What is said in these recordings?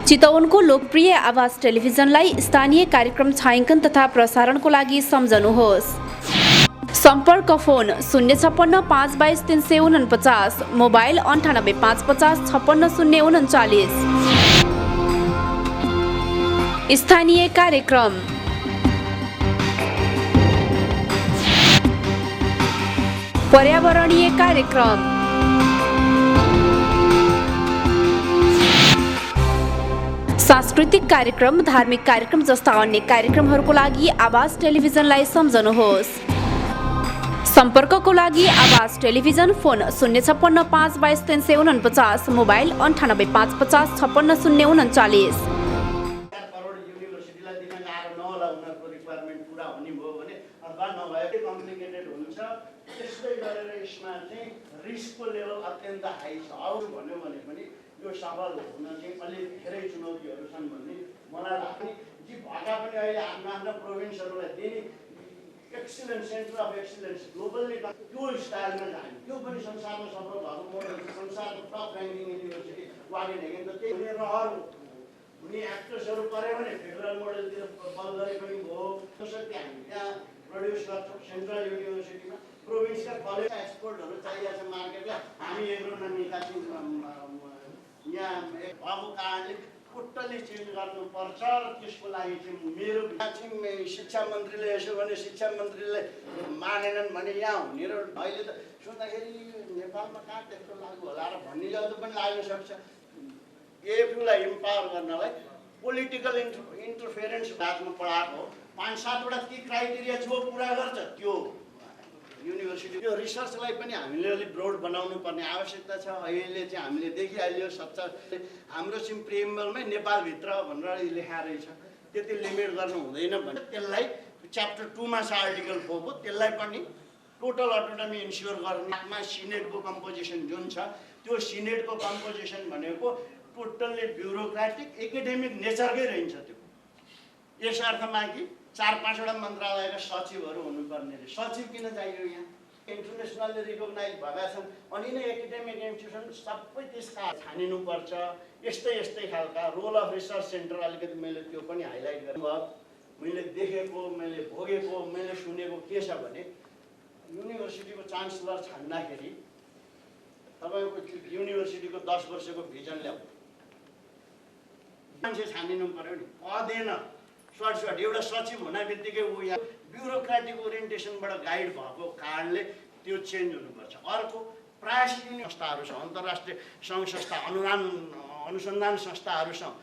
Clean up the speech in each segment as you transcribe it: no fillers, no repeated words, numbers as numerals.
चितवनको लोकप्रिय आवाज टेलिभिजनलाई स्थानीय कार्यक्रम छायाङ्कन तथा प्रसारणको लागि सम्झनुहोस्। सम्पर्क फोन 056 522 349, मोबाइल 98 550 56 039। स्थानीय कार्यक्रम पर्यावरणीय कार्यक्रम सांस्कृतिक कार्यक्रम धार्मिक कार्यक्रम जस्ता अन्य कार्यक्रमहरूको लागि आवाज टेलिभिजनलाई सम्झनुहोस्। सम्पर्कको लागि आवाज टेलिभिजन फोन 056 522 349, मोबाइल 98 550 56 039। त्यसै गरेर यसमा चाहिँ रिस्कको लेभल अत्यन्त हाई छ। अरू भन्यो भने पनि यो सफल हुन चाहिँ अलि धेरै चुनौतीहरू छन् भन्ने मलाई लाग्छ। जी भएका पनि अहिले आफ्नो प्रोभिन्सहरूलाई दिने excellence centre of excellence globally त्यो स्टाइलमा जाने, त्यो पनि संसारमा सफल भएको मोडल, संसारको टप ऱ्याङ्किङ युनिभर्सिटी वागेनहेगन त त्यही रहर हुने एक्ट्रेसहरू पऱ्यो भने फेडरल मोडलतिर बल गरे पनि भयो। त्यसरी हामी त्यहाँ प्रड्युस गर्छौँ सेन्ट्रल युनिभर्सिटीमा। प्रोभिन्सका कलेज एक्सपोर्टहरू चाहिएको छ मार्केटलाई, हामी एग्रोमा निकाल्छौँ। यहाँ भएको कारणले टोटल्ली चेन्ज गर्नुपर्छ र त्यसको लागि चाहिँ मेरो चाहिँ शिक्षा मन्त्रीले यसो भने शिक्षा मन्त्रीले मानेनन् भने यहाँ हुने र अहिले त सोच्दाखेरि नेपालमा कहाँ त्यस्तो लागु होला र भन्ने जस्तो पनि लाग्न सक्छ। एफयूलाई इम्पावर गर्नलाई पोलिटिकल इन्टरफेरेन्स बादमा पढाएको हो। 5-7वटा ती क्राइटेरिया जो पुरा गर्छ त्यो युनिभर्सिटी। त्यो रिसर्चलाई पनि हामीले अलिक ब्रोड बनाउनु पर्ने आवश्यकता छ। अहिले चाहिँ हामीले देखिहाल्यो हाम्रो चाहिँ प्रिएम्बलमै नेपालभित्र भनेर लेखा रहेछ। त्यति लिमिट गर्नु हुँदैन भने त्यसलाई च्याप्टर 2मा छ आर्टिकल 4 को, त्यसलाई पनि टोटल अटोनोमी इन्स्योर गर्नेमा सिनेटको कम्पोजिसन जुन छ त्यो सिनेटको कम्पोजिसन भनेको टोटल्ली ब्युरोक्रेटिक एकाडेमिक नेचरकै रहन्छ। त्यो यस अर्थमा कि 4-5वटा मन्त्रालयका सचिवहरू हुनुपर्ने रे। सचिव किन चाहियो यहाँ? इन्टरनेसनल्ली रिकगनाइज भएका छन् अनि नै एकाडेमिक इन्स्टिट्युसन सबै त्यसका छानिनुपर्छ। यस्तै खालका रोल अफ रिसर्च सेन्टर अलिकति मैले त्यो पनि हाइलाइट गर्नुभयो। मैले देखेको, मैले भोगेको, मैले सुनेको के छ भने युनिभर्सिटीको चान्सलर छान्दाखेरि तपाईँको युनिभर्सिटीको 10 वर्षको भिजन ल्याऊ, मान्छे छानिनु पर्यो नि। अँदैन सर्ट एउटा सचिव हुन बित्तिकै ऊ यहाँ ब्युरोक्रेटिक ओरिएन्टेसनबाट गाइड भएको कारणले त्यो चेन्ज हुनुपर्छ। अर्को प्रायः संस्थाहरू छ, अन्तर्राष्ट्रिय सङ्घ संस्था, अनुसन्धान संस्थाहरूसँग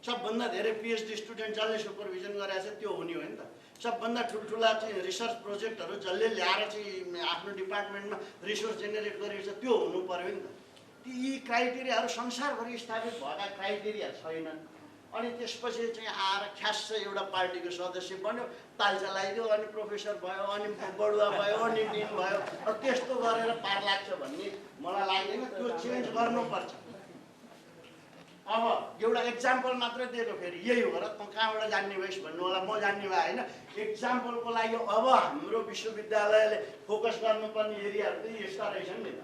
सबभन्दा धेरै पिएचडी स्टुडेन्ट जसले सुपरभिजन गरेको छ त्यो हुने हो नि त। सबभन्दा ठुल्ठुला चाहिँ रिसर्च प्रोजेक्टहरू जसले ल्याएर चाहिँ आफ्नो डिपार्टमेन्टमा रिसोर्स जेनेरेट गरेको छ त्यो हुनु पर्यो नि त। ती क्राइटेरियाहरू संसारभरि स्थापित भएका क्राइटेरिया छैनन्। अनि त्यसपछि चाहिँ आएर ख्यास एउटा पार्टीको सदस्य बन्यो, तालचा लगाइदियो, अनि प्रोफेसर भयो, अनि बढुवा भयो, अनि डिन भयो। त्यस्तो गरेर पार लाग्छ भन्ने मलाई लाग्दैन। त्यो चेन्ज गर्नुपर्छ। अब एउटा एक्जाम्पल मात्रै दिएको, फेरि यही हो र त कहाँबाट जान्ने भइस् भन्नु होला, म जान्ने भए होइन। एक्जाम्पलको लागि अब हाम्रो विश्वविद्यालयले फोकस गर्नुपर्ने एरियाहरू चाहिँ यस्ता रहेछन् नि त।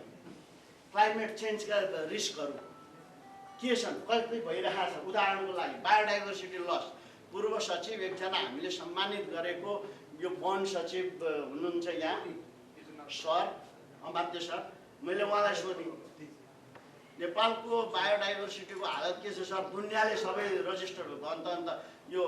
क्लाइमेट चेन्जका रिस्कहरू के छन्, कति भइरहेको छ। उदाहरणको लागि बायोडाइभर्सिटी लस। पूर्व सचिव एकजना हामीले सम्मानित गरेको यो वन सचिव हुनुहुन्छ यहाँ सर, अमात्य सर। मैले उहाँलाई सोधेँ नेपालको बायोडाइभर्सिटीको हालत के छ सर? दुनियाँले सबै रजिस्टर अन्त यो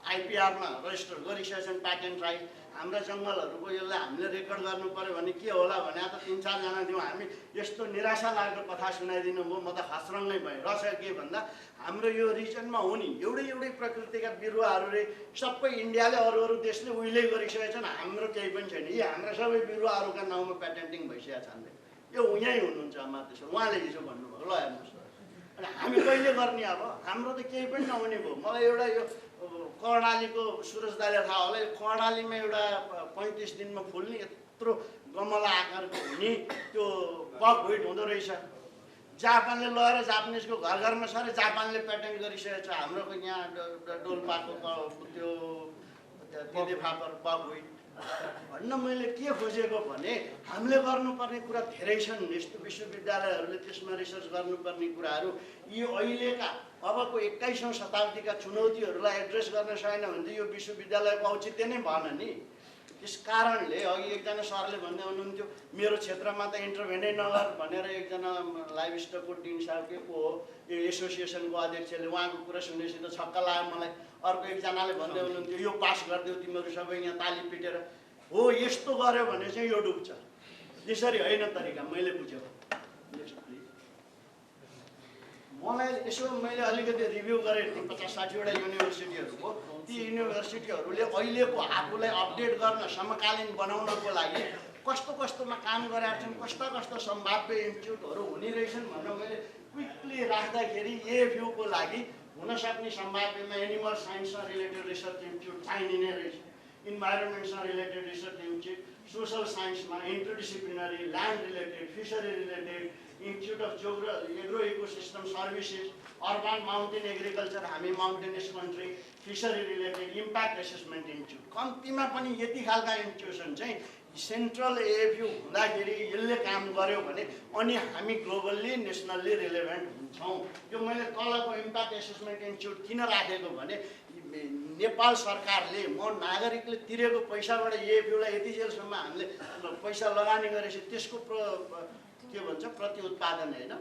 आइपिआरमा रजिस्टर गरिसकेछन्, प्याटेन्ट राइट। हाम्रा जङ्गलहरूको यसलाई हामीले रेकर्ड गर्नु पर्यो भने के होला भने त 3-4 जना थियौँ हामी। यस्तो निराशा लाग्दो कथा सुनाइदिनु भयो, म त खस्रङ्गै भएँ। रहेछ के भन्दा हाम्रो यो रिजनमा हो नि एउटै प्रकृतिका बिरुवाहरू रे सबै इन्डियाले अरू देशले उहिले गरिसकेछन्, हाम्रो केही पनि छैन। यी हाम्रा सबै बिरुवाहरूका नाउँमा प्याटेन्टिङ भइसकेका छन्। यो यहीँ हुनुहुन्छ अमात्य सर, उहाँले हिजो भन्नुभयो। ल हेर्नुहोस्, अनि हामी कहिले गर्ने? अब हाम्रो त केही पनि नहुने भयो। मलाई एउटा यो कर्णालीको सुरज दाइले थाहा होला, यो कर्णालीमा एउटा 35 दिनमा फुल्ने यत्रो गमला आकारको हुने त्यो बकहुइट हुँदो रहेछ। जापानले लगेर जापानिजको घर सरे जापानले प्याटेन्ट गरिसकेको छ। हाम्रो यहाँ डोल्पाको त्यो फापर बकहुइट भन्न मैले के खोजेको भने हामीले गर्नुपर्ने कुरा धेरै छन्। यस्तो विश्वविद्यालयहरूले त्यसमा रिसर्च गर्नुपर्ने कुराहरू यो अहिलेका अबको 21औं शताब्दीका चुनौतीहरूलाई एड्रेस गर्न सकेन भने त यो विश्वविद्यालयको औचित्य नै भएन नि। त्यस कारणले अघि एकजना सरले भन्दै हुनुहुन्थ्यो मेरो क्षेत्रमा त इन्टरभेनै नगर भनेर एकजना लाइभ स्टकको डिन साहब के को हो यो एसोसिएसनको अध्यक्षले उहाँको कुरा सुनेपछि त छक्क लाग्यो मलाई। अर्को एकजनाले भन्दै हुनुहुन्थ्यो यो पास गरिदेऊ तिमीहरू सबै यहाँ ताली पिटेर। हो यस्तो गर्यो भने चाहिँ यो डुब्छ, यसरी होइन तरिका मैले बुझेको। मलाई यसो मैले अलिकति रिभ्यू गरेँ 50-60वटा युनिभर्सिटीहरूको। ती युनिभर्सिटीहरूले अहिलेको आफूलाई अपडेट गर्न समकालीन बनाउनको लागि कस्तो कस्तोमा काम गरेका छन्, कस्ता कस्ता सम्भाव्य इन्स्टिट्युटहरू हुने रहेछन् भनेर मैले क्विकली राख्दाखेरि एएफयूको लागि हुनसक्ने सम्भाव्यमा एनिमल साइन्समा रिलेटेड रिसर्च इन्स्टिट्युट चाहिने रहेछ, इन्भाइरोमेन्टसँग रिलेटेड रिसर्च इन्स्टिट्युट, सोसल साइन्समा interdisciplinary, land related, fishery related, institute of agro ecosystem services, urban mountain agriculture, हामी mountainous country, fishery related, impact assessment institute, कम्तीमा पनि यति खालका इन्स्टिट्युसन चाहिँ सेन्ट्रल एएफयू हुँदाखेरि यसले काम गर्यो भने अनि हामी ग्लोबल्ली नेसनल्ली रिलेभेन्ट हुन्छौँ। यो मैले तलको इम्प्याक्ट एसेसमेन्ट इन्स्टिट्युट किन राखेको भने नेपाल सरकारले म नागरिकले तिरेको पैसाबाट एएफयूलाई यति जेलसम्म हामीले पैसा लगानी गरेपछि त्यसको के भन्छ प्रति उत्पादन होइन,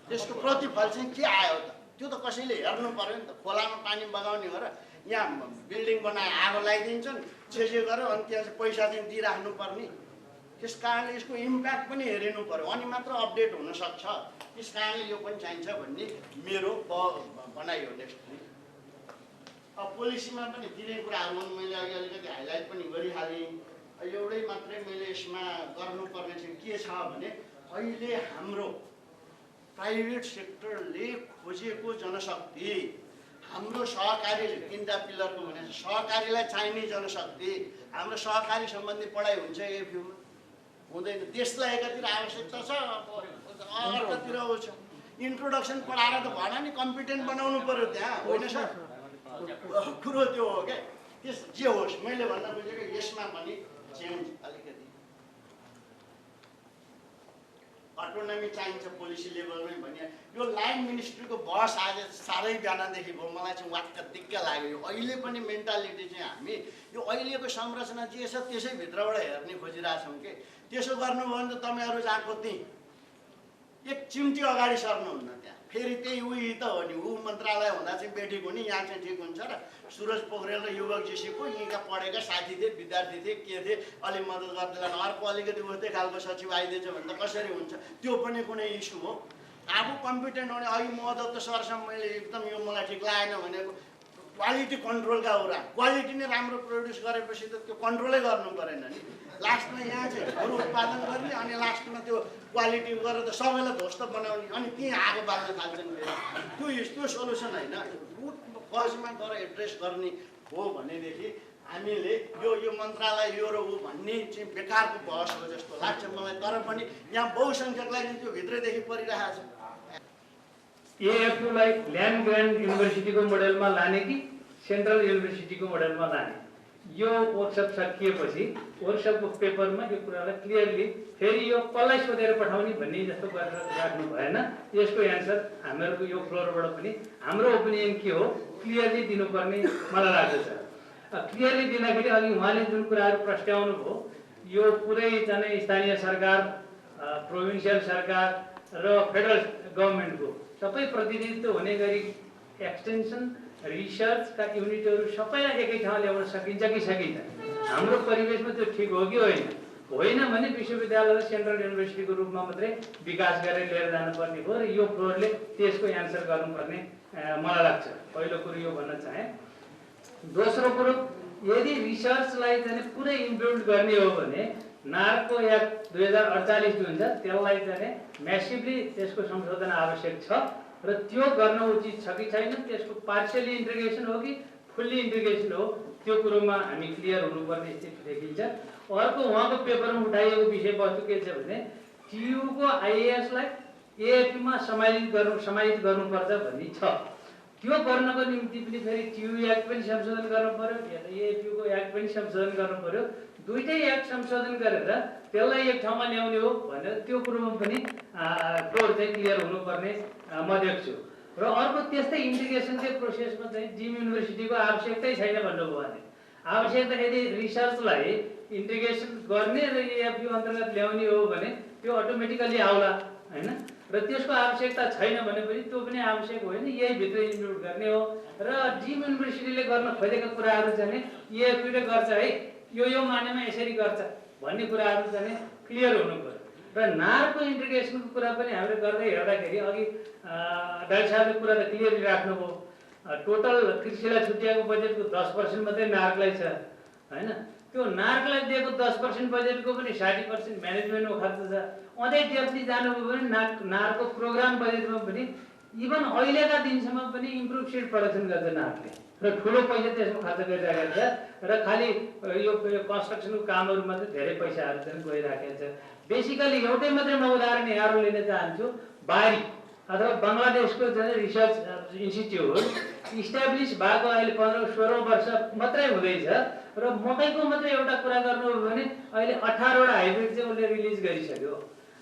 त्यसको प्रतिफल चाहिँ के आयो त? त्यो त कसैले हेर्नु पर्यो नि त। खोलामा पानी बगाउने हो र यहाँ बिल्डिङ बनाए आगो लगाइदिन्छन्, जे गर्यो अनि त्यहाँ चाहिँ पैसा चाहिँ दिइराख्नु पर्ने। त्यस कारणले यसको इम्प्याक्ट पनि हेरिनु पर्यो अनि मात्र अपडेट हुनसक्छ। त्यस कारणले यो पनि चाहिन्छ भन्ने मेरो भनाइ हो। नेक्स्ट अब पोलिसीमा पनि तिनै कुराहरू मैले अघि अलिकति हाइलाइट पनि गरिहालेँ। एउटै मात्रै मैले यसमा गर्नुपर्ने चाहिँ के छ भने अहिले हाम्रो प्राइभेट सेक्टरले खोजेको जनशक्ति, हाम्रो सहकारीले 3टा पिलरको भने सहकारीलाई चाहिने जनशक्ति, हाम्रो सहकारी सम्बन्धी पढाइ हुन्छ एएफयूमा हुँदैन। देशलाई एकातिर आवश्यकता छ, अर्कोतिर आउँछ। इन्ट्रोडक्सन पढाएर त भएन नि, कम्पिटेन्ट बनाउनु पर्यो त्यहाँ, होइन सर? कुरो त्यो हो क्या। त्यस जे होस् मैले भन्न खोजेको यसमा पनि चेन्ज अलिकति अटोनोमी चाहिन्छ पोलिसी लेभलमै भने। यो लाइन मिनिस्ट्रीको बहस आज साह्रै बिहानदेखि भयो, मलाई चाहिँ वाक्क दिक्क लाग्यो। अहिले पनि मेन्टालिटी चाहिँ हामी यो अहिलेको संरचना जे छ त्यसै भित्रबाट हेर्ने खोजिरहेछौँ कि त्यसो गर्नुभयो भने त तपाईँहरू जहाँको त्यहीँ एक चिम्टी अगाडि सर्नुहुन्न। त्यहाँ फेरि त्यही उही त हो नि, ऊ मन्त्रालय हुँदा चाहिँ बेठिक हुने, यहाँ चाहिँ ठिक हुन्छ। र सुरज पोखरेल र युवक जीसीको यहीँका पढेका साथी थिए, विद्यार्थी थिए, के थिए, अलि मद्दत गर्दैला, अर्को अलिकति उस्तै खालको सचिव आइदिएछ भने त कसरी हुन्छ? त्यो पनि कुनै इस्यु हो। आफू कम्पिटेन्ट हुने अघि मद्दत सरसँग मैले एकदम यो मलाई ठिक लागेन भनेको क्वालिटी कन्ट्रोलका कुरा। क्वालिटी नै राम्रो प्रड्युस गरेपछि त त्यो कन्ट्रोलै गर्नु परेन नि। लास्टमा यहाँ चाहिँ अरू उत्पादन गर्ने अनि लास्टमा त्यो क्वालिटी गरेर त सबैलाई ध्वस्त बनाउने अनि त्यहीँ आगो बाल्न थाल्छन्। त्यो सोल्युसन होइन। रुट कजमा गएर एड्रेस गर्ने हो भनेदेखि हामीले यो मन्त्रालय यो र ऊ भन्ने चाहिँ बेकारको बहस हो जस्तो लाग्छ मलाई। तर पनि यहाँ बहुसङ्ख्यकलाई चाहिँ त्यो भित्रैदेखि परिरहेको छ। एएफयूलाई ल्यान्ड ग्रान्ट युनिभर्सिटीको मोडेलमा लाने कि सेन्ट्रल युनिभर्सिटीको मोडेलमा लाने, यो वर्कसप सकिएपछि वर्कसपको पेपरमा यो कुरालाई क्लियरली फेरि यो कसलाई सोधेर पठाउने भन्ने जस्तो गरेर राख्नु भएन। यसको एन्सर हामीहरूको यो फ्लोरबाट पनि हाम्रो ओपिनियन के हो क्लियरली दिनुपर्ने मलाई लाग्दछ। क्लियरली दिँदाखेरि अघि उहाँले जुन कुराहरू प्रस्ट्याउनु भयो यो पुरै चाहिँ स्थानीय सरकार, प्रोभिन्सियल सरकार र फेडरल गभर्मेन्टको सबै प्रतिनिधित्व हुने गरी एक्सटेन्सन रिसर्चका युनिटहरू सबैलाई एकै ठाउँ ल्याउन सकिन्छ कि सकिन्छ? हाम्रो परिवेशमा त्यो ठिक हो कि होइन? होइन भने विश्वविद्यालयलाई सेन्ट्रल युनिभर्सिटीको रूपमा मात्रै विकास गरेर लिएर जानुपर्ने हो र यो फ्लोरले त्यसको एन्सर गर्नुपर्ने मलाई लाग्छ। पहिलो कुरो यो भन्न चाहेँ। दोस्रो कुरो, यदि रिसर्चलाई चाहिँ पुरै इम्प्लिमेन्ट गर्ने हो भने नार्को एक्ट 2048 जुन छ त्यसलाई चाहिँ म्यासिभली त्यसको संशोधन आवश्यक छ र त्यो गर्न उचित छ कि छैन, त्यसको पार्सियली इन्टिग्रेसन हो कि फुल्ली इन्टिग्रेसन हो, त्यो कुरोमा हामी क्लियर हुनुपर्ने स्थिति देखिन्छ। अर्को उहाँको पेपरमा उठाइएको विषयवस्तु के छ भने टियुको आइएएसलाई एएफयूमा समाहित गर्नुपर्छ भन्ने छ। त्यो गर्नको निम्ति पनि फेरि टियु एक्ट पनि संशोधन गर्नु पर्यो या त एएफयुको एक्ट पनि संशोधन गर्नु पर्यो। दुईटै एक्ट संशोधन गरेर त्यसलाई एक ठाउँमा ल्याउने हो भनेर त्यो कुरोमा पनि कोड चाहिँ क्लियर हुनुपर्ने म देख्छु। र अर्को त्यस्तै इन्टिग्रेसनको प्रोसेसमा चाहिँ जिम युनिभर्सिटीको आवश्यकतै छैन भन्नुभयो भने आवश्यकता यदि रिसर्चलाई इन्टिग्रेसन गर्ने र एएफयु अन्तर्गत ल्याउने हो भने त्यो अटोमेटिकली आउला हैन। र त्यसको आवश्यकता छैन भने पनि त्यो पनि आवश्यक होइन, यही भित्र इन्क्लुड गर्ने हो। र जिम युनिभर्सिटीले गर्न खोजेका कुराहरू चाहिँ एएफयुले गर्छ है, यो मानेमा यसरी गर्छ भन्ने कुराहरू चाहिँ क्लियर हुनु पर्यो। र नारको इन्टिग्रेसनको कुरा पनि हामीले गर्दै हेर्दाखेरि अघि डाक्टर साहबले कुरा त क्लियरली राख्नुभयो। टोटल कृषिलाई छुट्याएको बजेटको 10% मात्रै नार्कलाई छ हैन। त्यो नार्कलाई दिएको 10% बजेटको पनि 60% म्यानेजमेन्टमा खर्च छ। अझै डेप्थली जानुभयो भने नारको प्रोग्राम बजेटमा पनि इभन अहिलेका दिनसम्म पनि इम्प्रुभ सिड प्रडक्सन गर्छ नारले र ठुलो पैसा त्यसमा खर्च गरिरहेको छ। र खालि यो कन्स्ट्रक्सनको कामहरू मात्रै धेरै पैसाहरू चाहिँ गइरहेको छ। बेसिकली एउटै मात्रै म उदाहरण यहाँ लिन चाहन्छु। बारी अथवा बङ्गलादेशको जुन रिसर्च इन्स्टिट्युट इस्टाब्लिस भएको अहिले 15-16 वर्ष मात्रै हुँदैछ। र मकैको मात्रै एउटा कुरा गर्नु हो भने अहिले 18वटा हाइब्रिड चाहिँ उसले रिलिज गरिसक्यो।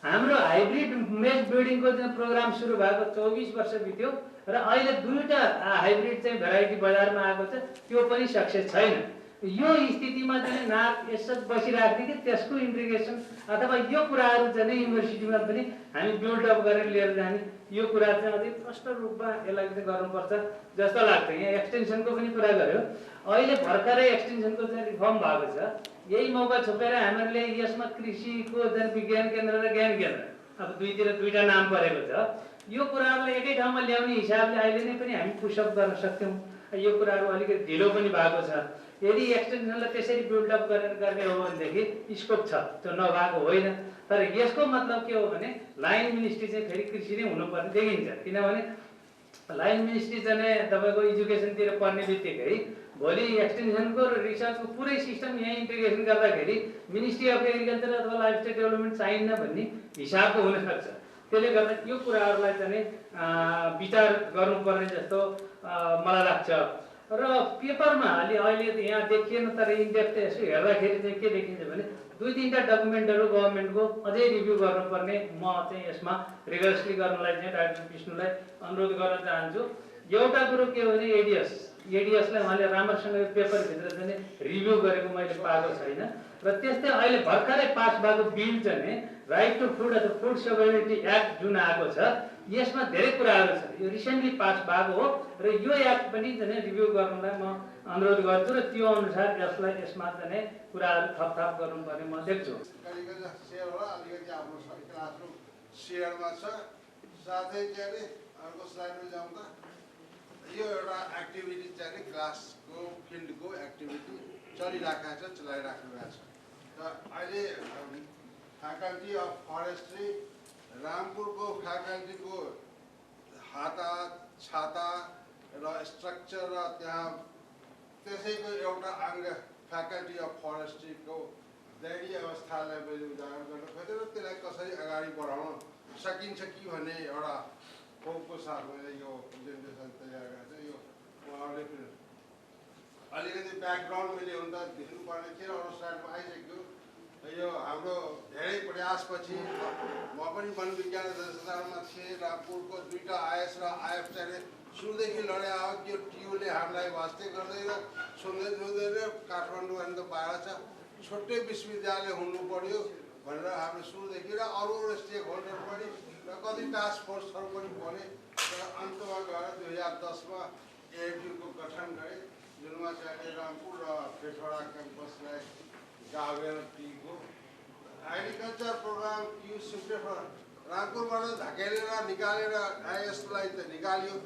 हाम्रो हाइब्रिड मेज ब्रिडिङको जुन प्रोग्राम सुरु भएको 24 वर्ष बित्यो र अहिले 2टा हाइब्रिड चाहिँ भेराइटी बजारमा आएको छ, त्यो पनि सक्सेस छैन। यो स्थितिमा चाहिँ नाक यसो बसिराख्ने कि त्यसको इन्टिग्रेसन अथवा यो कुराहरू चाहिँ युनिभर्सिटीमा पनि हामी बिल्डअप गरेर लिएर जाने, यो कुरा चाहिँ अझै प्रष्ट रूपमा यसलाई चाहिँ गर्नुपर्छ जस्तो लाग्छ। यहाँ एक्सटेन्सनको पनि कुरा गर्यो। अहिले भर्खरै एक्सटेन्सनको चाहिँ रिफर्म भएको छ। यही मौका छोपेर हामीहरूले यसमा कृषिको जुन विज्ञान केन्द्र र ज्ञान केन्द्र अब दुईटा नाम परेको छ, यो कुराहरूलाई एकै ठाउँमा ल्याउने हिसाबले अहिले नै पनि हामी पुसअप गर्न सक्छौँ। यो कुराहरू अलिकति ढिलो पनि भएको छ। यदि एक्सटेन्सनलाई त्यसरी बिल्डअप गरेर गर्ने हो भनेदेखि स्कोप छ, त्यो नभएको होइन। तर यसको मतलब के हो भने लाइन मिनिस्ट्री चाहिँ फेरि कृषि नै हुनुपर्ने देखिन्छ। किनभने लाइन मिनिस्ट्री चाहिँ तपाईँको एजुकेसनतिर पर्ने बित्तिकै भोलि एक्सटेन्सनको र रिसर्चको पुरै सिस्टम यहाँ इन्टिग्रेसन गर्दाखेरि मिनिस्ट्री अफ एग्रिकल्चर अथवा लाइफस्टाइल डेभलपमेन्ट चाहिन्न भन्ने हिसाबको हुनसक्छ। त्यसले गर्दा यो कुराहरूलाई चाहिँ विचार गर्नुपर्ने जस्तो मलाई लाग्छ। र पेपरमा अहिले यहाँ देखिएन, तर इनडेप्थ यसो हेर्दाखेरि चाहिँ के देखिन्छ भने 2-3टा डकुमेन्टहरू गभर्मेन्टको अझै रिभ्यू गर्नुपर्ने म चाहिँ यसमा रिगर्सली गर्नलाई चाहिँ डाक्टर विष्णुलाई अनुरोध गर्न चाहन्छु। एउटा कुरो के हो भने एडिएसलाई उहाँले राम्रोसँग यो पेपरभित्र चाहिँ रिभ्यू गरेको मैले पाएको छैन। र त्यस्तै अहिले भर्खरै पास भएको बिल चाहिँ राइट टु फुड अथवा फुड सेक्युरिटी एक्ट जुन आएको छ, यसमा धेरै कुराहरू छ। यो रिसेन्टली पास भएको हो र यो एक्ट पनि चाहिँ रिभ्यू गर्नलाई म अनुरोध गर्छु र त्यो अनुसार यसमा चाहिँ कुराहरू थपथाप गर्नुपर्ने म देख्छु। सेयरमा छ साथै चाहिँ अर्को स्लाइडमा जाउँदा यो एउटा एक्टिभिटी चाहिँ क्लासको फिल्डको एक्टिभिटी चलिरहेको छ, चलाइराख्नु भएको छ। र अहिले फ्याकल्टी अफ फरेस्ट्री रामपुरको फ्याकल्टीको हाता छाता र स्ट्रक्चर र त्यहाँ त्यसैको एउटा अङ्ग फ्याकल्टी अफ फरेस्ट्रीको दैनीय अवस्थालाई मैले उदाहरण गर्न खोजेँ र त्यसलाई कसरी अगाडि बढाउन सकिन्छ कि भन्ने एउटा होपको साथ मैले यो प्रेजेन्टेसन तयार गरेको छु। यो उहाँहरूले पनि अलिकति ब्याकग्राउन्ड मैले हुन त देख्नुपर्ने थियो, अरू स्लाइडमा आइसक्यो। यो हाम्रो धेरै प्रयासपछि म पनि वन विज्ञान जनसञ्चारमा थिएँ। रामपुरको 2टा आइएस र आइएफ चाहिँ सुरुदेखि लडे आयो। त्यो टियुले हामीलाई वास्ते गर्दैन, सुन्दै काठमाडौँ अनि त बाहिर छ, छुट्टै विश्वविद्यालय हुनु पर्यो भनेर हामीले सुरुदेखि र अरू स्टेक होल्डर पनि र कति टास्क फोर्सहरू पनि बने। र अन्तमा गएर 2010मा एएफयुको गठन गरे, जुनमा चाहिँ रामपुर र पेठोडा क्याम्पसलाई गाभेर टीको एग्रिकल्चर प्रोग्राम टियु सिम्प्लिफायर रामपुरबाट धकेलेर निकालेर आइएसलाई त निकाल्यो।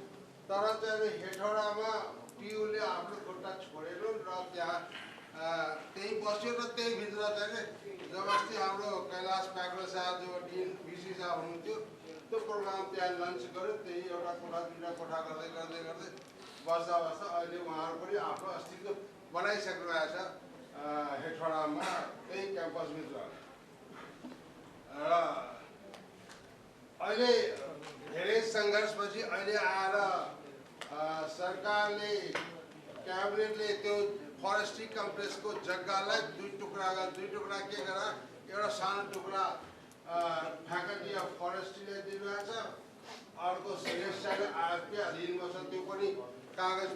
तर चाहिँ हेठौडामा टियुले आफ्नो खुट्टा छोडेन र त्यहाँ त्यही बस्यो र त्यही भित्र चाहिँ जबरजस्ती हाम्रो कैलाश प्याक्रो शाह जो डिन भिसी शाह हुनुहुन्थ्यो, त्यो प्रोग्राम त्यहाँ लन्च गर्यो। त्यही एउटा कोठा 2टा कोठा गर्दै गर्दै गर्दै बस्दा बस्दा अहिले उहाँहरू पनि आफ्नो अस्तित्व बनाइसक्नु भएको छ हेठौडामा त्यही क्याम्पसभित्र। र अहिले धेरै सङ्घर्षपछि अहिले आएर सरकारले क्याबिनेटले त्यो फरेस्ट्री कम्प्लेक्सको जग्गालाई दुई टुक्रा के गरा एउटा सानो टुक्रा फ्याकल्टी अफ फरेस्ट्रीलाई दिनुभएको छ, अर्को सेलेक्सले आएपछि अधीनमा छ। त्यो पनि कागज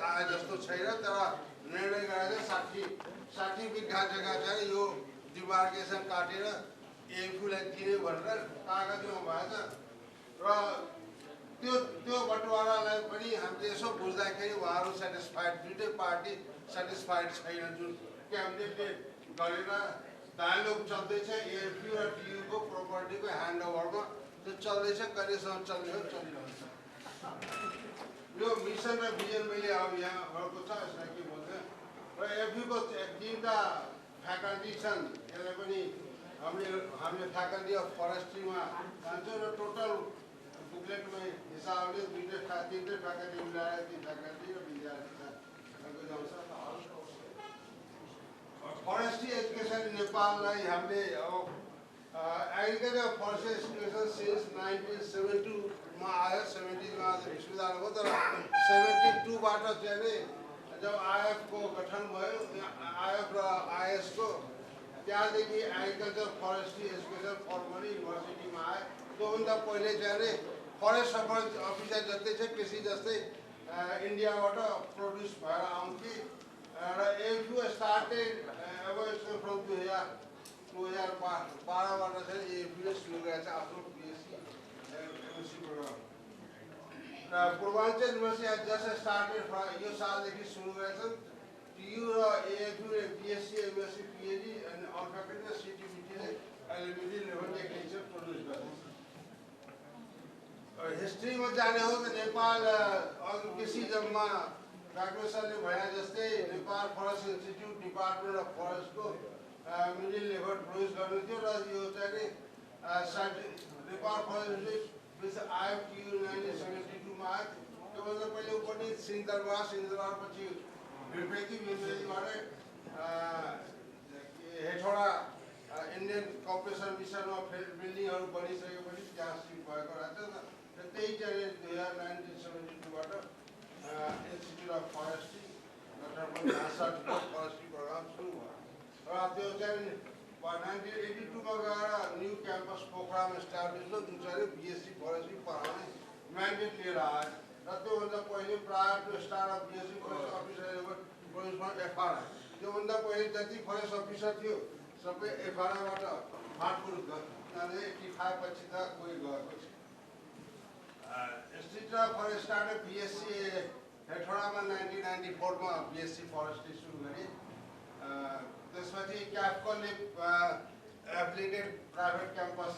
आए जस्तो छैन, तर निर्णय गरेर 60 बिघा जग्गा चाहिँ यो डिमार्केसन काटेर एफयूलाई दिने भनेर कागजमा भएछ। र त्यो बटवारालाई पनि हामीले यसो बुझ्दाखेरि उहाँहरू सेटिस्फाइड, दुइटै पार्टी सेटिस्फाइड छैन। जुन क्याबिनेटले गरेर डायलग चल्दैछ एएफयू र टियूको प्रोपर्टीको ह्यान्डओभरमा, त्यो चल्दैछ, कहिलेसम्म चल्ने हो चलिरहन्छ। यो मिसन र भिजन मैले अब यहाँ भएको छ, यसलाई के भन्छ। र एएफयूको 3टा फ्याकल्टी छन्, यसलाई पनि हामीले फ्याकल्टी अफ फरेस्ट्रीमा जान्छौँ र टोटल बुकलेटमा हिसाबले 3टै फ्याकल्टी मिलाएर 3 फ्याकल्टी र विद्यार्थी जाउँछ। फरेस्ट्री एजुकेसन नेपाललाई हामीले अब एग्रिकल्चर फरेस्ट्री एजुकेसन सिन्स 1972 मा आयो। 70 मा विश्वविद्यालय हो, तर 72बाट चाहिँ जब आइएफ को गठन भयो, आइएफ र आइएस को, त्यहाँदेखि एग्रिकल्चर फरेस्ट्री एजुकेसन फर्मली युनिभर्सिटीमा आयो। त्योभन्दा पहिले चाहिँ फरेस्ट अफिसर जस्तै छ, कृषि जस्तै इन्डियाबाट प्रड्युस भएर आउँथे। र एएफयू स्टार्टेड एभोल्युसन फ्रम 2012बाट चाहिँ एएफयूले सुरु गरेको छ आफ्नो पिएचडी एमएससी प्रोग्राम। र पूर्वाञ्चल युनिभर्सिटी जस्ट स्टार्टेड यो सालदेखि सुरु गरेको छ। टियू र एएफयूले बिएससी एमएससी पिएचडी अनि अनफ्याकल्टी र सिटिबिटीले अहिले मिडल लेभल टेक्निसियन प्रड्युस गर्दैछ। हिस्ट्रीमा जाने हो त नेपाल कृषिजममा डाक्टर सरले भने जस्तै Nepal forest institute department of फरेस्टको मिडल लेभल प्रड्युस गर्नु थियो। र यो चाहिँ नेपाल फरेस्ट इन्स्टिट्युट आइएफटियू 1972 मा आयो। त्योभन्दा पहिले ऊ पनि सिंहदरबारपछि भिडपेकीबाट हेटौडा इन्डियन कपरेसन मिसनमा बिल्डिङहरू बनिसकेपछि त्यहाँ सिफ्ट भएको रहेछ। त्यही चाहिँ 1972बाट institute of forestry forestry programme सुरु भयो। र त्यो चाहिँ 1982 मा गएर न्यू क्याम्पस पोखरामा इस्टाब्लिस भयो, जुन चाहिँ बिएससी फरेस्ट्री पढाउने म्यान्डेट लिएर आयो। र त्योभन्दा पहिले prior to start of BSc forest officer FRI, त्योभन्दा पहिले जति फरेस्ट अफिसर थियो सबै एफआरआईबाट फाटफुट गयो। 85 पछि त कोही गएको छ। Institute of forest started BSc हेटौडामा 1994 मा बिएससी फरेस्ट्री सुरु गरे। त्यसपछि क्याफकोले एफिलिएटेड प्राइभेट क्याम्पस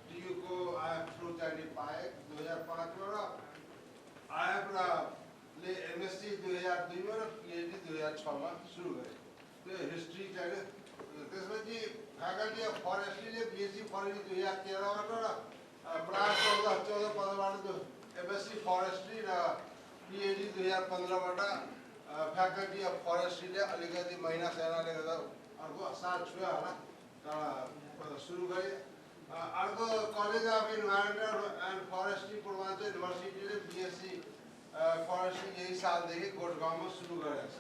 टियूको आइएफ थ्रु चाहिँ पाए 2005 मा। र आइएफ ले एमएससी 2002 मा र पिएचडी 2006 मा सुरु गरे। त्यो हिस्ट्री चाहिँ। त्यसपछि फ्याकल्टी अफ फरेस्ट्रीले बिएससी फरेस्ट्री 2013बाट र प्राय 14-15बाट एमएससी फरेस्ट्री र पिएचडी 2015बाट फ्याकल्टी अफ फरेस्ट्रीले अलिकति महिना सेनाले गर्दा अर्को साल छुयो होला, तर सुरु गरे। अर्को college of environmental and forestry Purbanchal युनिभर्सिटीले बिएससी फरेस्ट्री यही सालदेखि गोठगाउँमा सुरु गरेको छ,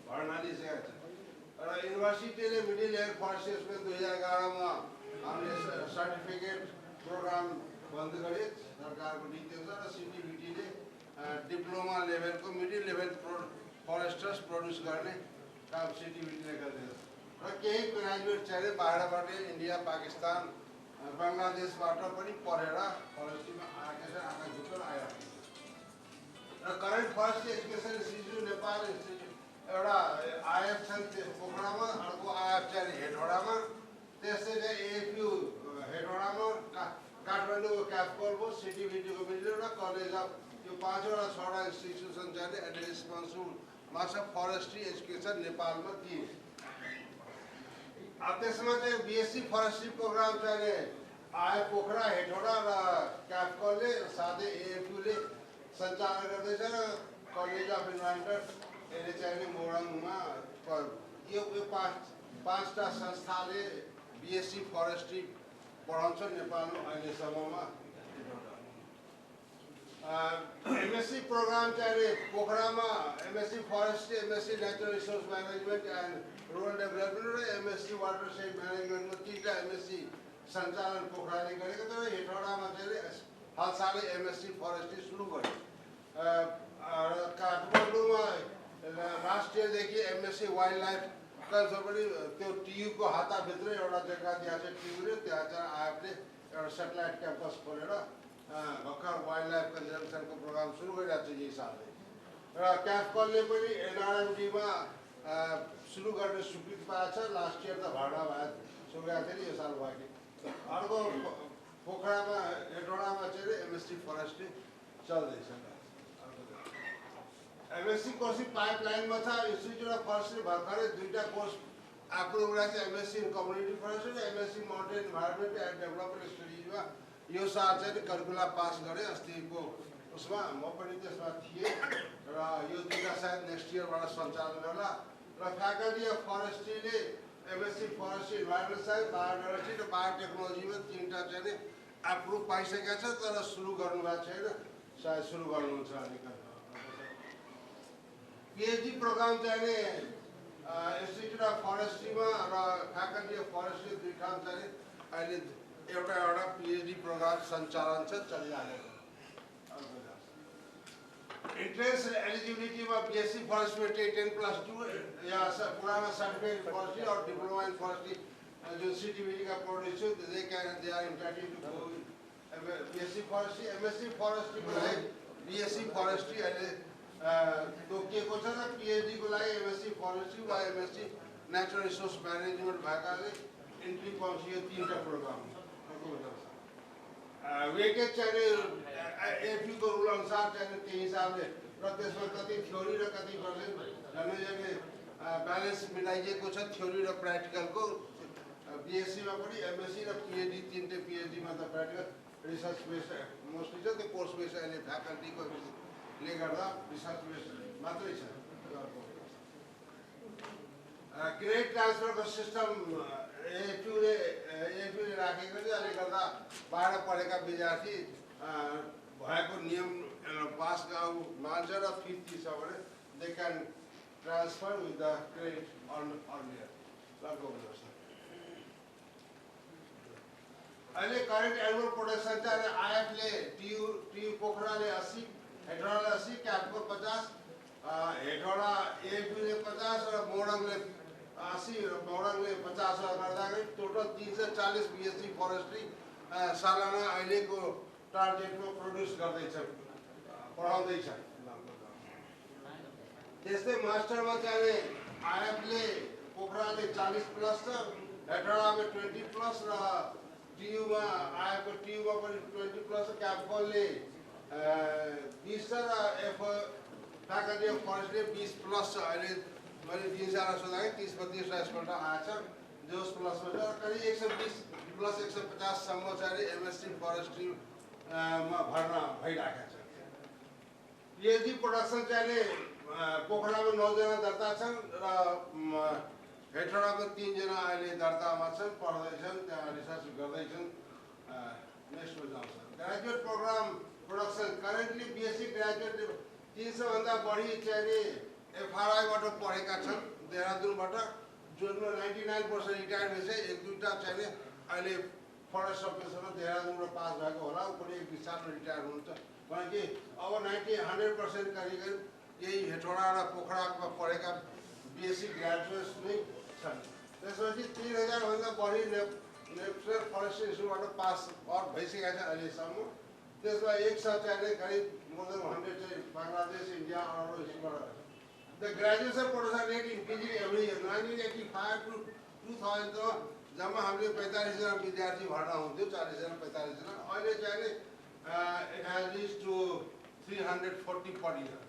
भर्ना लिइसकेको छ। र युनिभर्सिटीले मिडल लेभल फरेस्ट्री एजुकेसन 2011 मा हामीले सर्टिफिकेट प्रोग्राम बन्द गरे, सरकारको नीति अनुसार। र सिटिबिटीले डिप्लोमा लेभलको मिडल लेभल फरेस्टर्स प्रड्युस गर्ने काम सिटिबिटीले गर्दैछ। र केही ग्रेजुएट चाहिँ बाहिरबाट इन्डिया, पाकिस्तान, बङ्गलादेशबाट पनि पढेर फरेस्ट्रीमा आँखा झुकेर आइरहेको छ। र current forestry education institute Nepal institute एउटा आइएफ छ पोखरामा, अर्को आइएफ चाहिँ हेटौडामा, त्यस्तै चाहिँ एएफयू हेटौडामा, काठमाडौँ क्याफकोलको, सिटिबिटीको मिडल र कलेज अफ, यो 5वटा 6वटा इन्स्टिट्युसन चाहिँ रेस्पोन्सिबलमा छ फरेस्ट्री एजुकेसन नेपालमा दिए। त्यसमा चाहिँ बिएससी फरेस्ट्री प्रोग्राम चाहिँ आइएफ पोखरा, हेटौडा र क्याफकोलले साथै एएफयूले सञ्चालन गर्दैछ। र कलेज अफ इन्भाइरोमेन्टल यसले चाहिँ मोरङमा यो 5टा संस्थाले बिएससी फरेस्ट्री पढाउँछ नेपालमा अहिलेसम्ममा। MSc प्रोग्राम चाहिँ पोखरामा MSc forestry, MSc natural resource management and rural development र MSc वाटरसेड म्यानेजमेन्टमा 3टा MSc सञ्चालन पोखराले गरेको तर हेटौडामा चाहिँ हालसालै MSc फरेस्ट्री सुरु गर्यो। काठमाडौँमा लास्ट इयरदेखि MSc वाइल्ड लाइफ कन्जर्भेटरी त्यो टियुको हाताभित्रै एउटा जग्गा त्यहाँ चाहिँ टियुले त्यहाँ चाहिँ आफूले एउटा सेटेलाइट क्याम्पस खोलेर भर्खर वाइल्ड लाइफ कन्जर्भेसनको प्रोग्राम सुरु गरिरहेको छ यही सालले र क्याफकलले पनि एनआरएमडीमा सुरु गर्ने स्वीकृति पाएको छ। लास्ट इयर त भर्ना भए सुरु गरेको थियो नि, यो साल भयो कि। अर्को पोखरामा हेटौडामा चाहिँ MSc फरेस्ट्री चल्दैछ। MSc कोर्स पाइपलाइनमा छ। इन्स्टिट्युट अफ फरेस्ट्री भर्खरै 2टा कोर्स एप्रुभ गरेको छ, MSc इन कम्युनिटी फरेस्ट्री र MSc mountain environment and development स्टडिजमा यो साल चाहिँ करिकुला पास गरे। अस्तिको उसमा म पनि त्यसमा थिएँ र यो 2टा सायद नेक्स्ट इयरबाट सञ्चालन गर्ला र फ्याकल्टी अफ फरेस्ट्रीले MSc forestry environment science, biodiversity र बायोटेक्नोलोजीमा 3टा चाहिँ एप्रुभ पाइसकेका छ तर सुरु गर्नुभएको छैन, सायद सुरु गर्नुहुन्छ अलिकति। PhD प्रोग्राम चाहिँ इन्स्टिट्युट अफ फरेस्ट्रीमा र फ्याकल्टी अफ फरेस्ट्री 2 ठाउँ चाहिँ अहिले एउटा PhD प्रोग्राम सञ्चालन छ, चलिरहेको। इन्ट्रेन्स एलिजिबिलिटीमा BSc फरेस्ट्री 10+2 या पुराना सर्टिफिकेट फरेस्ट्री और डिप्लोमा इन फरेस्ट्री जो CTBT का produce they are entitled to go BSc forestry. MSc forestry को लागि BSc फरेस्ट्री अहिले तोकिएको छ र PhD को लागि MSc फरेस्ट्री वा MSc नेचुरल रिसोर्स म्यानेजमेन्ट भएकाले इन्ट्री पाउँछ यो 3टा प्रोग्राम। वेटेज चाहिँ AFU को रुल अनुसार चाहिँ त्यही हिसाबले र त्यसमा कति थ्योरी र कति पर्सेन्ट जम्मै ब्यालेन्स मिलाइएको छ थ्योरी र प्र्याक्टिकलको। BSc मा पनि MSc र PhD 3टे PhD मा त प्र्याक्टिकल रिसर्च बेस्ड मोस्टली छ। त्यो कोर्स बेस्ड अहिले फ्याकल्टीको ले गर्दा रिसर्च बेस्ड मात्रै छ। ग्रेड ट्रान्सफरको सिस्टम AFU ले राखेको छ। यसले गर्दा बाहिर पढेका विद्यार्थी भएको नियम पास मान्छ र फिर्ती छ भने they can transfer with the credit earlier लागु हुन्छ। अहिले करेन्ट एनुअल प्रोडक्सन चाहिँ IF ले टियु पोखराले 80, हेटौडाले 80, क्याफको 50, हेटौडा AFU ले 50 र मोरङले 80 र मोरङले 50 गर्दाखेरि टोटल 340 BSc फरेस्ट्री सालाना अहिलेको टार्गेटमा प्रोड्युस गर्दैछ, पढाउँदैछ। त्यस्तै मास्टरमा चाहिँ IF ले पोखराले 40+ छ, हेटौडामा 20+ र टियुमा IF को टियुमा पनि 20+ क्याफकोले 20 छ र फ्याकल्टी अफ फरेस्ट्री 20+ छ। अहिले मैले 3 साल सोधाएँ 30-32 यसपल्ट आएछ जोस प्लसमा छ। करिब 120+ 150 सम्म चाहिँ MSc फरेस्ट्री मा भर्ना भइरहेको छ। PhD प्रोडक्सन चाहिँ पोखरामा 9 जना दर्ता छन् र हेटौडामा 3 जना अहिले दर्तामा छन्, पढ्दैछन्, त्यहाँ रिसर्च गर्दैछन्। नेक्स्टमा जाउँछ graduate programme production. Currently BSc graduate 300 भन्दा बढी चाहिँ FRI बाट पढेका छन् देहरादूनबाट, जुनमा 99% रिटायर्ड भएछ। 1-2टा चाहिँ अहिले फरेस्ट अफिसरमा देहरादूनबाट पास भएको होला, ऊ पनि 1 सालमा रिटायर हुनुहुन्छ। किनकि अब 90-100% करिब यही हेटौडा र पोखरामा पढेका BSc ग्रेजुएट्स नै छन्। त्यसपछि 3000 भन्दा बढी नेप्सर फरेस्ट इन्स्टिट्युटबाट पास आउट भइसकेका छ अहिलेसम्म। त्यसमा 100 चाहिँ करिब मोर देन 100 चाहिँ बङ्गलादेश, इन्डिया अरू इन्स्टिट्युटबाट। The graduation production rate increasing every year. 1985 to 2000 त जम्मा हामीले 45 जना विद्यार्थी भर्ना हुन्थ्यो, 40 जना 45 जना। अहिले चाहिँ it has reached to 340 per year.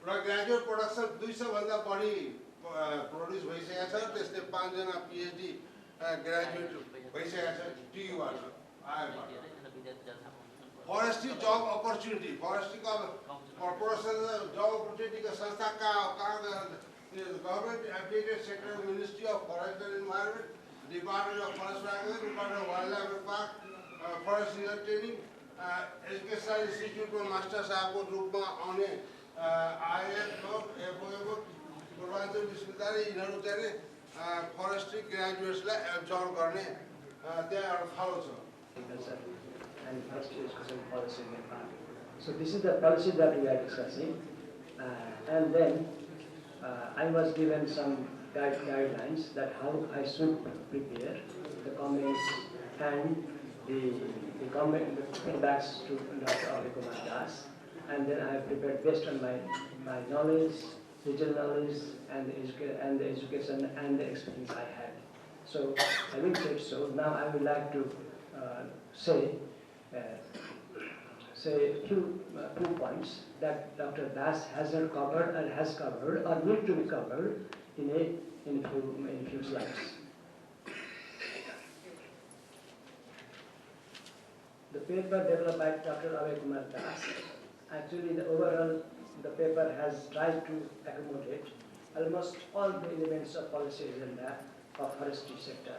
र ग्रेजुएट प्रोडक्सन 200 भन्दा बढी प्रोड्युस भइसकेको छ। त्यस्तै 5 जना PhD ग्रेजुएट भइसकेको छ टियुबाट, आइएफबाट। फरेस्ट्री जब अपर्च्युनिटी, फरेस्ट्रीको कर्पोरेसन जब अपर्च्युनिटीको संस्था कहाँ government affiliated sector, ministry of forest and environment, department of forest management, department of wildlife and park, forest reserve training, educational इन्स्टिट्युटको मास्टर साहबको रूपमा आउने आइएफ एफओएको पूर्वाञ्चल विश्वविद्यालय यिनीहरू चाहिँ फरेस्ट्री ग्रेजुएट्सलाई एब्जर्भ गर्ने त्यहाँ एउटा थालो छ। And forestry education policy in Nepal. So this is the policy that we are discussing, and then I was given some guidelines that how I should prepare the comments and the feedbacks to Dr. Abhay Kumar Das, and then I have prepared based on my knowledge, regional knowledge, and the education and the experience I had. So having said so, now I would like to say two points that Dr. Das has not covered and has covered or need to be covered in a few slides. The paper developed by Dr. Abhay Kumar Das, actually the paper has tried to accommodate almost all the elements of policy agenda of forestry sector,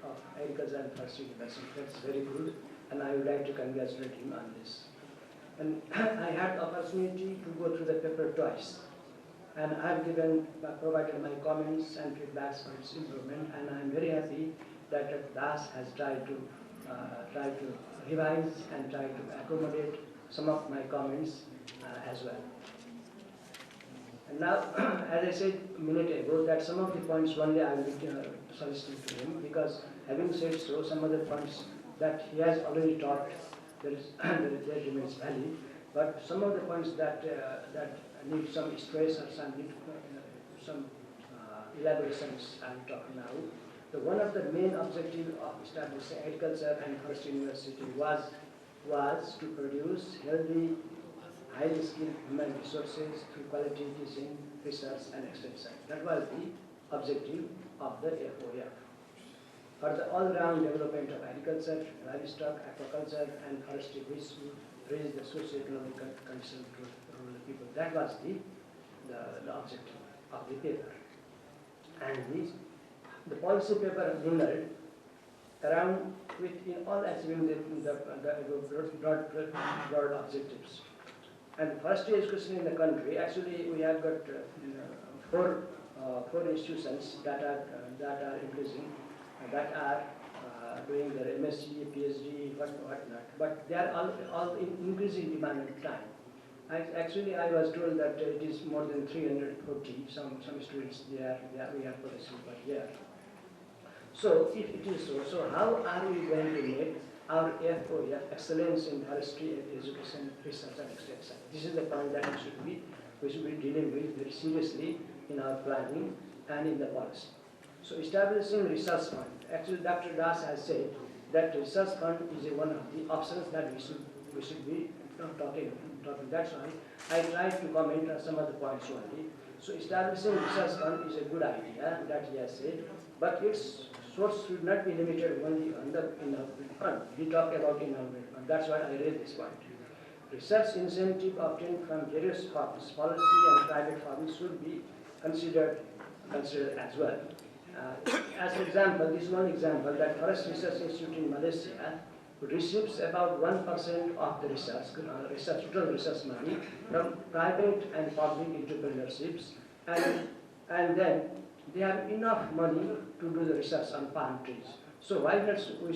of agriculture and forestry development. That's very good, and I would like to congratulate him on this. And I had the opportunity to go through the paper twice, and I have provided my comments and feedbacks for its improvement, and I am very happy that Dr. Das has tried to revise and try to accommodate some of my comments as well. And now, as I said a minute ago, that some of the points only I will be soliciting to him, because having said so, some of the points that he has already taught, there remains valid, but some of the points that need some stress or some elaborations I will talk now. So one of the main objectives of establishing agriculture and forestry university was to produce healthy, highly skilled human resources through quality teaching, research and extension. That was the objective of the FOF. For the all-round development of agriculture, livestock, aquaculture and forestry, which would raise the socio-economic conditions of rural people. That was the objective of the paper. And the policy paper mingled around in all achieving the broad objectives. And forestry education in the country, actually we have got four institutions that are increasing, that are doing their MSc, PhD, whatnot. But they are all in increasing demand at time. I was told that it is more than 340. Some students we are producing per year. So if it is so how are we going to make our FOF excellence in forestry education, research and extension? This is the point that we should be dealing with very seriously in our planning and in the policy. So establishing research fund. Actually, Dr. Das has said that research fund is one of the options that we should be talking. That's why I tried to comment on some of the points only. So establishing research fund is a good idea that he has said, but its source should not be limited only on the endowment fund. We talk about endowment fund. That's why I raised this point. Research incentive obtained from various funds, policy and private funds should be considered as well. As an example, this one example that Forest Research Institute in Malaysia receives about 1% of the total research money from private and public entrepreneurships, and then they have enough money to do the research on palm trees. So why not we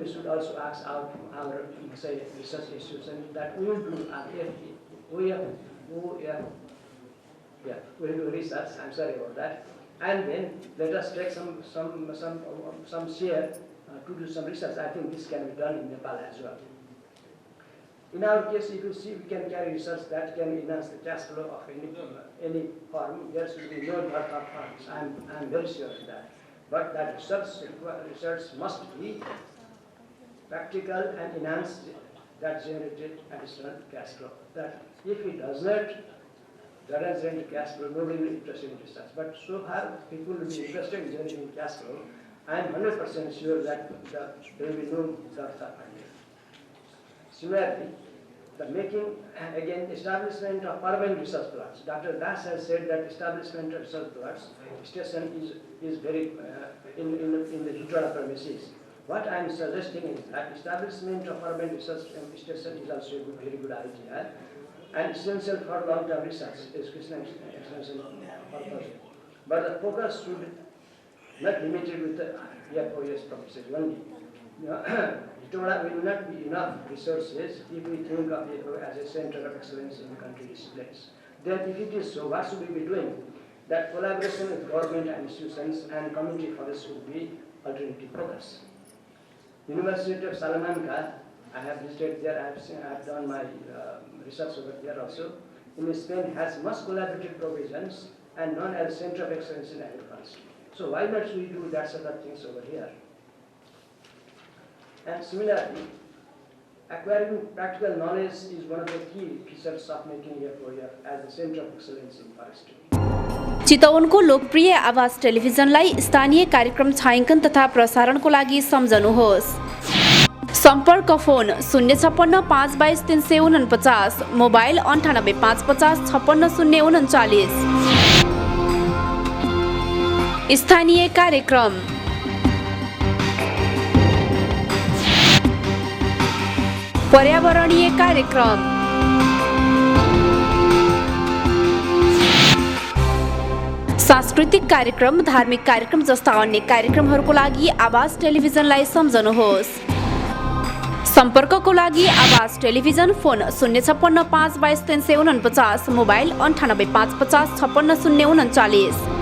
should also ask our say research institutions that we will do we will do research. I'm sorry about that, and then let us take some share to do some research. I think this can be done in Nepal as well. In our case, if you see, we can carry research that can enhance the cash flow of any farm. There should be no dearth of farms. I'm very sure of that. But that research must be practical and enhance that generated additional cash flow. That if it does not generate cash flow, nobody will be interested in research. But so far, people will be interested in generating cash flow. I am 100% sure that there will be no dearth of funding. Similarly, establishment of permanent research plots. Dr. Das has said that establishment of research plots station is very in the rural premises. what I am suggesting is that establishment of urban research station is also a very good idea and essential for long-term research, educational extension purpose. But the focus should not limited with the FOS purposes only. It will not be enough resources if we think of it as a center of excellence in country disciplines. Then if it is so, what should we be doing? That collaboration with government and institutions and community forests would be alternative focus. University of Salamanca, I have visited there, I have done my research over there also. In Spain has much collaborative provisions and known as Center of Excellence in Agriculture. So why not we do that sort of things over here? And similarly, acquiring practical knowledge is one of the key features of making FOF as a center of excellence in forestry. चितवनको लोकप्रिय आवाज टेलिभिजनलाई स्थानीय कार्यक्रम छायाङ्कन तथा प्रसारणको लागि सम्झनुहोस्। सम्पर्क फोन 056 522 349, मोबाइल 98 550 56 039। स्थानीय कार्यक्रम पर्यावरणीय कार्यक्रम सांस्कृतिक कार्यक्रम धार्मिक कार्यक्रम जस्ता अन्य कार्यक्रमहरूको लागि आवाज टेलिभिजनलाई सम्झनुहोस्। सम्पर्कको लागि आवाज टेलिभिजन फोन 056 522 349, मोबाइल 98 550 56 039।